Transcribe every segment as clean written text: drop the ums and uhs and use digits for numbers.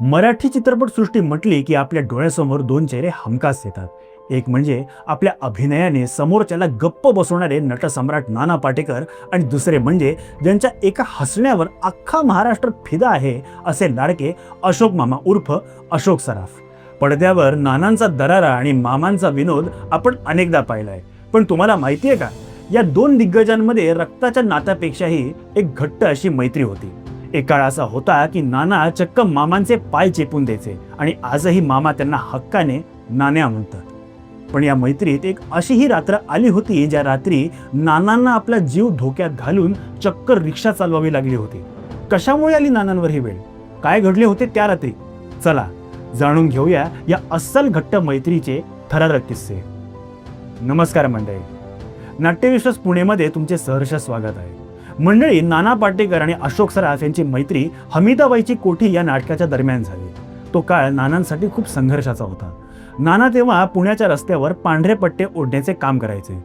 मराठी चित्रपटसृष्टी म्हटली की आपल्या डोळ्यासमोर दोन चेहरे हमखास येतात. एक म्हणजे आपल्या अभिनयाने समोरच्याला गप्प बसवणारे नटसम्राट नाना पाटेकर आणि दुसरे म्हणजे ज्यांच्या एका हसण्यावर अख्खा महाराष्ट्र फिदा आहे असे लाडके अशोक मामा उर्फ अशोक सराफ. पडद्यावर नानांचा दरारा आणि मामांचा विनोद आपण अनेकदा पाहिलाय, पण तुम्हाला माहिती आहे का, या दोन दिग्गजांमध्ये रक्ताच्या नात्यापेक्षाही एक घट्ट अशी मैत्री होती. एक काळ असा होता की नाना चक्क मामांचे पाय चेपून द्यायचे आणि आजही मामा त्यांना हक्काने नाण्या म्हणतात. पण या मैत्रीत एक अशीही रात्र आली होती ज्या रात्री नानांना आपला जीव धोक्यात घालून चक्क रिक्षा चालवावी लागली होती. कशामुळे आली नानांवर ही वेळ, काय घडले होते त्या रात्री, चला जाणून घेऊया या अस्सल घट्ट मैत्रीचे थरारक किस्से. नमस्कार मंडळी, नाट्यविश्वास पुणेमध्ये तुमचे सहर्ष स्वागत आहे. मंडळी, नाना पाटेकर आणि अशोक सराफ यांची मैत्री हमीदाबाईची कोठी या नाटकाच्या दरम्यान झाली. तो काळ नानांसाठी खूप संघर्षाचा होता. नाना तेव्हा पुण्याच्या रस्त्यावर पांढरे पट्टे ओढण्याचे काम करायचे.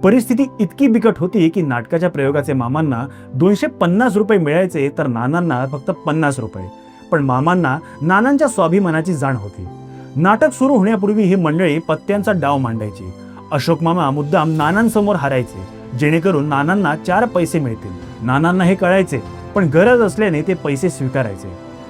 परिस्थिती इतकी बिकट होती की नाटकाच्या प्रयोगाचे मामांना 250 रुपये मिळायचे तर नानांना फक्त 50 रुपये. पण मामांना नानांच्या स्वाभिमानाची जाण होती. नाटक सुरू होण्यापूर्वी ही मंडळी पत्त्यांचा डाव मांडायची. अशोक मामा मुद्दाम नानांसमोर हारायचे जेणेकरून नानांना 4 पैसे मिळतील. नानांना हे कळायचे, पण गरज असल्याने ते पैसे स्वीकारायचे.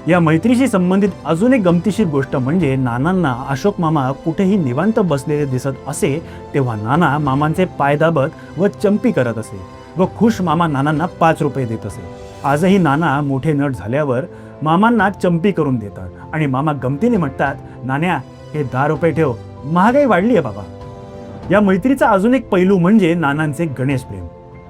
या मैत्रीशी संबंधित अजून एक गमतीशीर गोष्ट म्हणजे नानांना अशोक मामा कुठेही निवांत बसलेले दिसत असे तेव्हा नाना मामांचे पाय दाबत व चंपी करत असे व खुश मामा नानांना 5 रुपये देत असे. आजही नाना मोठे नट झाल्यावर मामांना चंपी करून देतात आणि मामा गमतीने म्हणतात, नाण्या हे 10 रुपये ठेव, महागाई वाढली आहे बाबा. या मैत्रीचा अजून एक पैलू म्हणजे नानांचे गणेश प्रेम.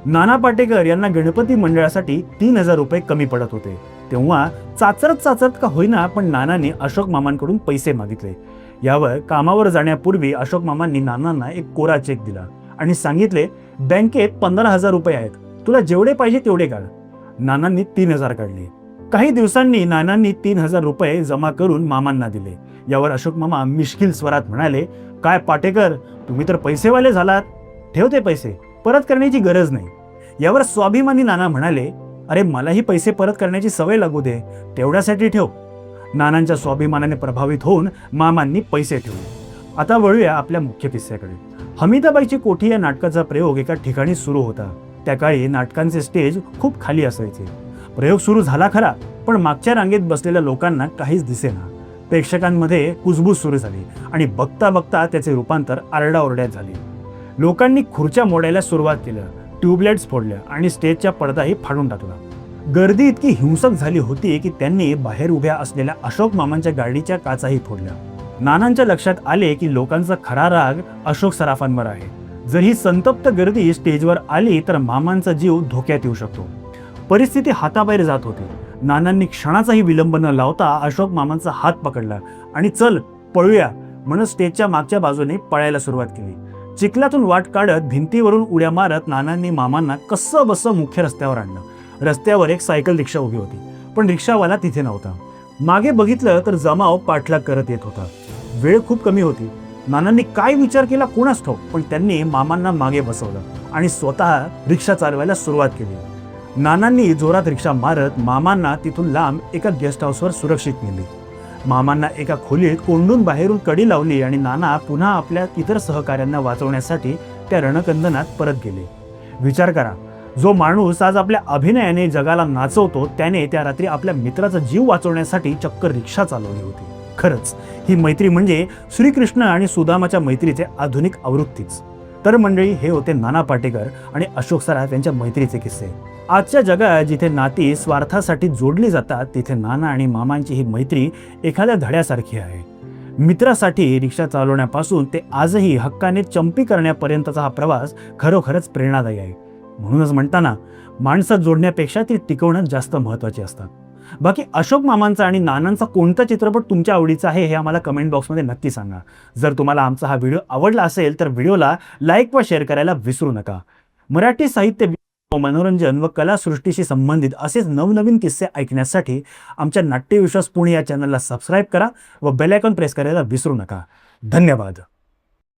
नाना पाटेकर यांना गणपती मंडळासाठी 3000 रुपये कमी पडत होते. तेव्हा चाचरत का होईना पण नानांनी अशोक मामांकडून पैसे मागितले. यावर कामावर जाण्यापूर्वी अशोक मामांनी नानांना एक कोरा चेक दिला आणि सांगितले, बँकेत 15,000 रुपये आहेत, तुला जेवढे पाहिजे तेवढे काढ. नानांनी 3000 काढले. काही दिवसांनी नानांनी 3000 रुपये जमा करून मामांना दिले. यावर अशोक मामा मिश्किल स्वरात म्हणाले, काय पाटेकर, तुम्ही तर पैसेवाले झालात, ठेव ते पैसे, परत करण्याची गरज नाही. यावर स्वाभिमानी नाना म्हणाले, अरे मलाही पैसे परत करण्याची सवय लागू दे, तेवढ्यासाठी ठेव. नानांच्या स्वाभिमानाने प्रभावित होऊन मामांनी पैसे ठेवले. आता वळूया आपल्या मुख्य किस्स्याकडे. हमीदाबाईची कोठी या नाटकाचा प्रयोग एका ठिकाणी सुरू होता. त्या काळी नाटकांचे स्टेज खूप खाली असायचे. प्रयोग सुरू झाला खरा, पण मागच्या रांगेत बसलेल्या लोकांना काहीच दिसेना. प्रेक्षकांमध्ये कुजबूज सुरू झाली आणि बघता बघता त्याचे रूपांतर आरडाओरड्यात झाले. लोकांनी खुर्च्या मोडायला सुरुवात केली, ट्यूबलाइट्स फोडल्या आणि स्टेजच्या पडदाही फाडून टाकला. गर्दी इतकी हिंसक झाली होती की त्यांनी बाहेर उभ्या असलेल्या अशोक मामांच्या गाडीच्या काचाही फोडल्या. नानांच्या लक्षात आले की लोकांचा खरा राग अशोक सराफांवर आहे. जर ही संतप्त गर्दी स्टेजवर आली तर मामांचा जीव धोक्यात येऊ शकतो. परिस्थिती हाताबाहेर जात होती. नानांनी क्षणाचाही विलंब न लावता अशोक मामांचा हात पकडला आणि चल पळूया म्हणून स्टेजच्या मागच्या बाजूने पळायला सुरुवात केली. चिखलातून वाट काढत भिंतीवरून उड्या मारत नानांनी मामांना कसं बसं मुख्य रस्त्यावर आणलं. रस्त्यावर एक सायकल रिक्षा उभी होती, पण रिक्षावाला तिथे नव्हता. मागे बघितलं तर जमाव पाठलाग करत येत होता. वेळ खूप कमी होती. नानांनी काय विचार केला कोणास ठाऊक, पण त्यांनी मामांना मागे बसवलं आणि स्वतः रिक्षा चालवायला सुरुवात केली. नानांनी जोरात रिक्षा मारत मामांना तिथून लांब एका गेस्ट हाऊसवर सुरक्षित नेले. मामांना एका खोलीत कोंडून बाहेरून कडी लावली आणि नाना पुन्हा आपल्या इतर सहकाऱ्यांना वाचवण्यासाठी त्या रणकंदनात परत गेले. विचार करा, जो माणूस आज आपल्या अभिनयाने जगाला नाचवतो त्याने त्या रात्री आपल्या मित्राचा जीव वाचवण्यासाठी चक्क रिक्षा चालवली होती. खरंच ही मैत्री म्हणजे श्रीकृष्ण आणि सुदामाच्या मैत्रीचे आधुनिक आवृत्तीच. तर मंडळी, हे होते नाना पाटेकर आणि अशोक सराफ यांच्या मैत्रीचे किस्से. आजच्या जगात जिथे नाती स्वार्थासाठी जोडली जातात तिथे नाना आणि मामांची ही मैत्री एखाद्या धड्यासारखी आहे. मित्रासाठी रिक्षा चालवण्यापासून ते आजही हक्काने चंपी करण्यापर्यंतचा हा प्रवास खरोखरच प्रेरणादायी आहे. म्हणूनच म्हणताना माणसं जोडण्यापेक्षा ती टिकवणं जास्त महत्त्वाची असतात. बाकी अशोक मामांचा आणि नानांचा कोणता चित्रपट तुमच्या आवडीचा आहे हे आम्हाला कमेंट बॉक्समध्ये नक्की सांगा. जर तुम्हाला आमचा हा व्हिडिओ आवडला असेल तर व्हिडिओला लाईक व शेअर करायला विसरू नका. मराठी साहित्य, मनोरंजन व कलासृष्टीशी संबंधित असेच नवनवीन किस्से ऐकण्यासाठी आमच्या नाट्यविश्वास पुणे या चॅनलला सबस्क्राईब करा व बेल आयकॉन प्रेस करायला विसरू नका. धन्यवाद.